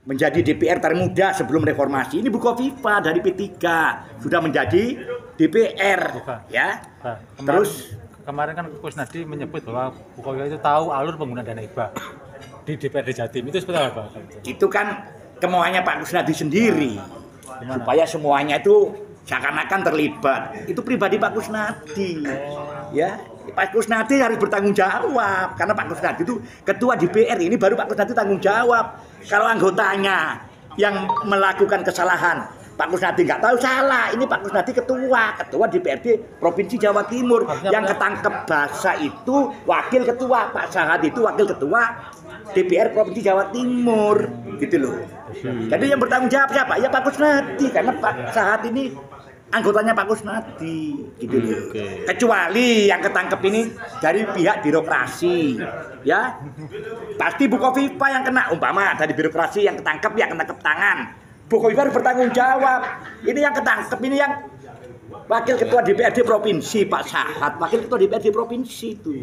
menjadi DPR termuda sebelum reformasi. Ini Bu Khofifa dari P3 sudah menjadi DPR, ya. Terus kemarin kan Kusnadi menyebut bahwa Bu Khofifa itu tahu alur penggunaan dana hibah di DPRD Jatim. Itu seperti apa? Itu kan kemauannya Pak Kusnadi sendiri. Gimana? Supaya semuanya itu seakan-akan terlibat. Itu pribadi Pak Kusnadi. Ya, Pak Kusnadi harus bertanggung jawab karena Pak Kusnadi itu ketua DPR, ini baru Pak Kusnadi tanggung jawab. Kalau anggotanya yang melakukan kesalahan, Pak Kusnadi nggak tahu salah. Ini Pak Kusnadi ketua DPRD Provinsi Jawa Timur. Yang ketangkep basah itu wakil ketua, Pak Sahat itu wakil ketua DPR Provinsi Jawa Timur, gitu loh. Jadi yang bertanggung jawab siapa? Ya Pak Kusnadi, karena Pak Sahat ini anggotanya Pak Kusnadi, gitu loh. Kecuali yang ketangkep ini dari pihak birokrasi, ya. Pasti Bu Khofifa yang kena, umpama dari birokrasi yang ketangkep ya ketangkep tangan. Bu Khofifa harus bertanggung jawab. Ini yang ketangkep ini yang wakil ketua DPRD provinsi Pak Sahat, wakil ketua DPRD provinsi itu.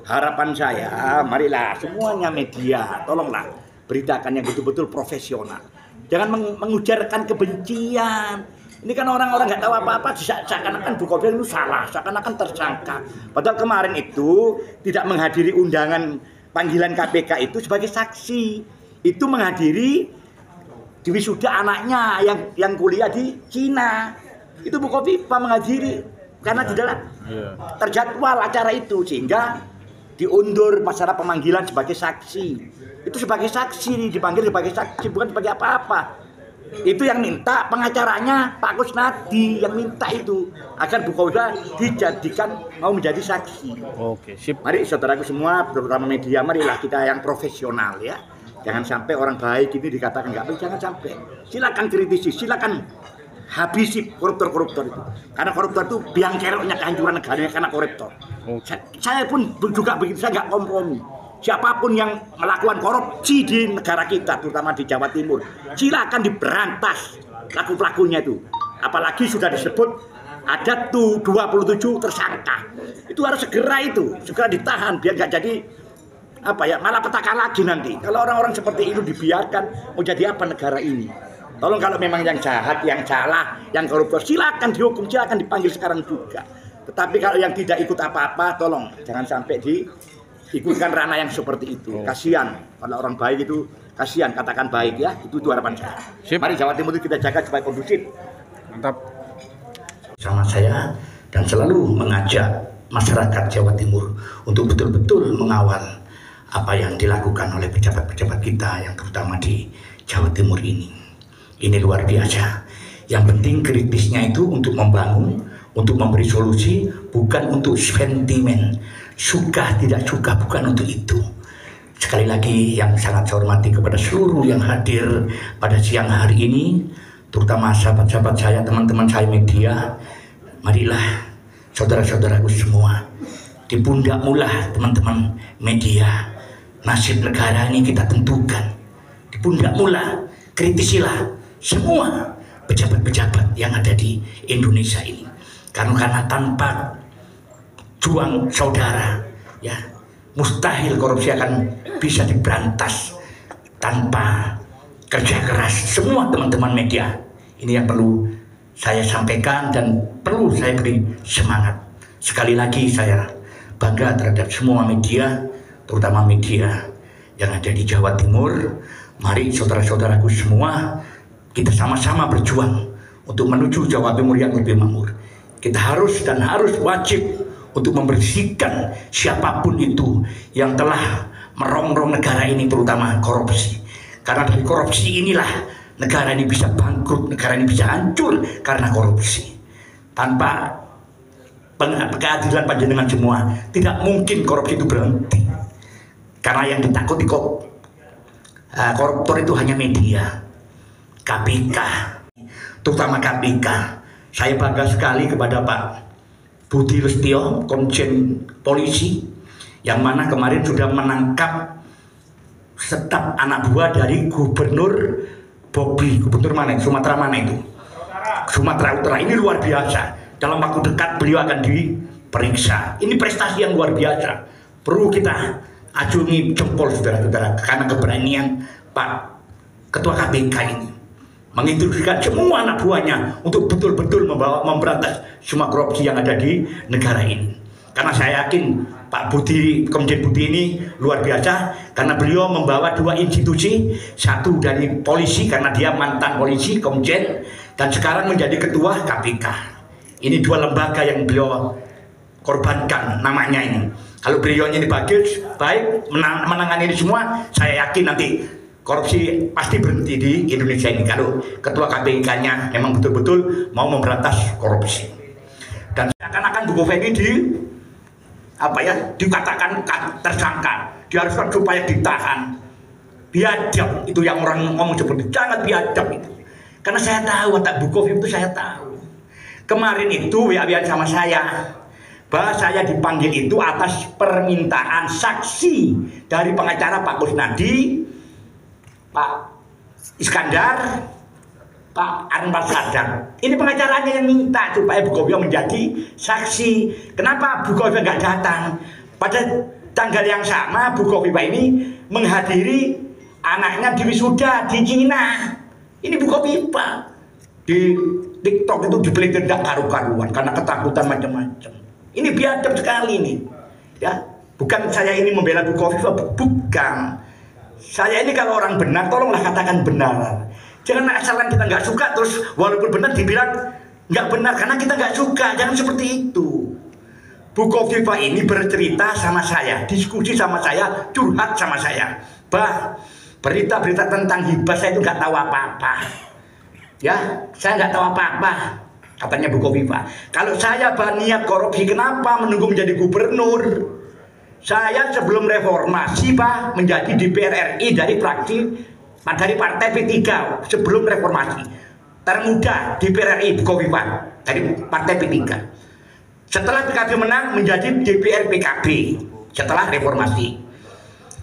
Harapan saya, marilah semuanya media, tolonglah beritakan yang betul-betul profesional. Jangan mengujarkan kebencian. Ini kan orang-orang nggak tahu apa-apa, seakan-akan Bu Khofifa itu salah, seakan-akan tersangka. Padahal kemarin itu tidak menghadiri undangan panggilan KPK itu sebagai saksi. Itu menghadiri di wisuda anaknya yang kuliah di Cina. Itu Bu Khofifa menghadiri karena tidak terjadwal acara itu, sehingga diundur masalah pemanggilan sebagai saksi. Itu sebagai saksi, dipanggil sebagai saksi, bukan sebagai apa-apa. Itu yang minta pengacaranya Pak Kusnadi, yang minta itu agar Bu Khofifa dijadikan mau menjadi saksi. Oke, sip. Mari saudaraku semua, terutama media, marilah kita yang profesional, ya. Jangan sampai orang baik ini dikatakan nggak baik, jangan sampai. Silakan kritisi, silakan habisi koruptor-koruptor itu. Karena koruptor itu biang keroknya kehancuran negaranya karena koruptor. Saya pun juga begitu, saya nggak kompromi. Siapapun yang melakukan korupsi di negara kita, terutama di Jawa Timur, silakan diberantas pelaku-pelakunya itu. Apalagi sudah disebut ada tuh 27 tersangka. Itu harus segera ditahan biar nggak jadi malah petaka lagi nanti. Kalau orang-orang seperti itu dibiarkan, mau jadi apa negara ini? Tolong kalau memang yang jahat, yang salah, yang koruptor, silakan dihukum, silakan dipanggil sekarang juga. Tetapi kalau yang tidak ikut apa-apa, tolong jangan sampai diikutkan ranah yang seperti itu. Kasihan kalau orang baik itu, kasihan, katakan baik ya. Itu harapan saya. Mari Jawa Timur itu kita jaga supaya kondusif. Mantap. Sama saya dan selalu mengajak masyarakat Jawa Timur untuk betul-betul mengawal apa yang dilakukan oleh pejabat-pejabat kita yang terutama di Jawa Timur ini. Ini luar biasa. Yang penting kritisnya itu untuk membangun, untuk memberi solusi, bukan untuk sentimen. Suka tidak suka bukan untuk itu. Sekali lagi yang sangat saya hormati kepada seluruh yang hadir pada siang hari ini, terutama sahabat-sahabat saya, teman-teman saya media, marilah saudara-saudaraku semua, di pundakmu lah teman-teman media, nasib negara ini kita tentukan. Di pundakmu lah, kritisilah semua pejabat-pejabat yang ada di Indonesia ini. Karena tanpa juang saudara, ya mustahil korupsi akan bisa diberantas tanpa kerja keras semua teman-teman media. Ini yang perlu saya sampaikan dan perlu saya beri semangat. Sekali lagi saya bangga terhadap semua media, terutama media yang ada di Jawa Timur. Mari saudara-saudaraku semua, kita sama-sama berjuang untuk menuju Jawa Timur yang lebih makmur. Kita harus dan harus wajib untuk membersihkan siapapun itu yang telah merongrong negara ini, terutama korupsi. Karena dari korupsi inilah negara ini bisa bangkrut, negara ini bisa hancur karena korupsi. Tanpa keadilan panjenengan semua, tidak mungkin korupsi itu berhenti. Karena yang ditakuti koruptor itu hanya media, KPK, terutama KPK. Saya bangga sekali kepada Pak Budi Lestio, Komjen Polisi, yang mana kemarin sudah menangkap staf anak buah dari Gubernur Bobi, gubernur mana? Sumatera mana itu? Sumatera Utara. Ini luar biasa. Dalam waktu dekat beliau akan diperiksa. Ini prestasi yang luar biasa. Perlu kita acungi jempol saudara-saudara karena keberanian Pak Ketua KPK ini menginstruksikan semua anak buahnya untuk betul-betul memberantas semua korupsi yang ada di negara ini. Karena saya yakin Pak Budi, Komjen Budi ini luar biasa karena beliau membawa dua institusi, satu dari polisi karena dia mantan polisi, Komjen, dan sekarang menjadi ketua KPK. Ini dua lembaga yang beliau korbankan namanya ini. Kalau beliau ini baik menangani ini semua, saya yakin nanti korupsi pasti berhenti di Indonesia ini kalau ketua KPK-nya memang betul-betul mau memberantas korupsi. Dan seakan-akan Bu Kofi ini dikatakan tersangka, diharuskan supaya ditahan. Biadab itu yang orang ngomong seperti sangat biadab itu. Karena saya tahu watak Bu Kofi itu saya tahu. Kemarin itu WA-WA sama saya bahwa saya dipanggil itu atas permintaan saksi dari pengacara Pak Kusnadi, Pak Iskandar, Pak Anwar Sadat. Ini pengacaranya yang minta supaya Bu Kofi menjadi saksi. Kenapa Bu Kofi nggak datang? Pada tanggal yang sama Bu Kofi ini menghadiri anaknya di wisuda di Cina. Ini Bu Kofi di TikTok itu dibeledak karu-karuan karena ketakutan macam-macam. Ini biadab sekali nih. Ya, bukan saya ini membela Bu Kofi, bukan. Saya ini kalau orang benar, tolonglah katakan benar. Jangan asalkan kita nggak suka terus walaupun benar dibilang nggak benar karena kita nggak suka. Jangan seperti itu. Bu Kofifa ini bercerita sama saya, diskusi sama saya, curhat sama saya. Berita-berita tentang hibah saya itu nggak tahu apa-apa. Ya, saya nggak tahu apa-apa. Katanya Bu Kofifa. Kalau saya niat korupsi, kenapa menunggu menjadi gubernur? Saya sebelum reformasi menjadi DPR RI dari Partai P3 sebelum reformasi. Termuda DPR RI Bu Kofifa dari Partai P3. Setelah PKB menang menjadi DPR PKB setelah reformasi.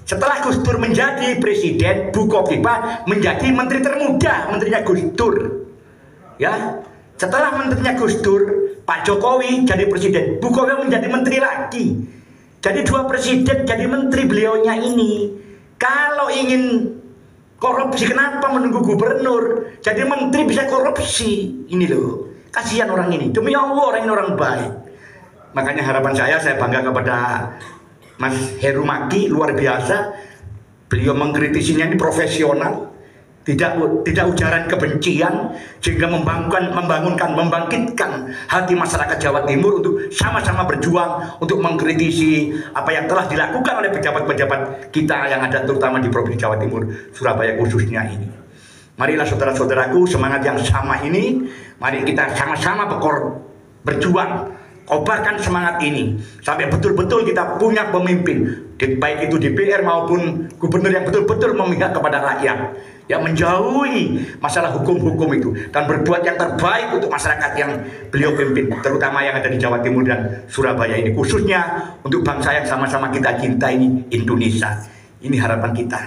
Setelah Gus Dur menjadi presiden, Bu Kofifa menjadi menteri termuda, menterinya Gus Dur. Ya. Setelah menterinya Gus Dur, Pak Jokowi jadi presiden, Bu Kofifa menjadi menteri lagi. Jadi dua presiden jadi menteri beliaunya ini. Kalau ingin korupsi kenapa menunggu gubernur? Jadi menteri bisa korupsi. Ini loh, kasihan orang ini. Demi Allah orang ini orang baik. Makanya harapan saya bangga kepada Mas Heru Maki, luar biasa. Beliau mengkritisinya ini profesional. Tidak ujaran kebencian sehingga membangkitkan hati masyarakat Jawa Timur untuk sama-sama berjuang untuk mengkritisi apa yang telah dilakukan oleh pejabat-pejabat kita yang ada terutama di Provinsi Jawa Timur, Surabaya khususnya ini. Marilah saudara-saudaraku, semangat yang sama ini, mari kita sama-sama berjuang, kobarkan semangat ini sampai betul-betul kita punya pemimpin, baik itu DPR maupun gubernur yang betul-betul memihak kepada rakyat, yang menjauhi masalah hukum-hukum itu dan berbuat yang terbaik untuk masyarakat yang beliau pimpin, terutama yang ada di Jawa Timur dan Surabaya ini, khususnya untuk bangsa yang sama-sama kita cinta ini, Indonesia. Ini harapan kita.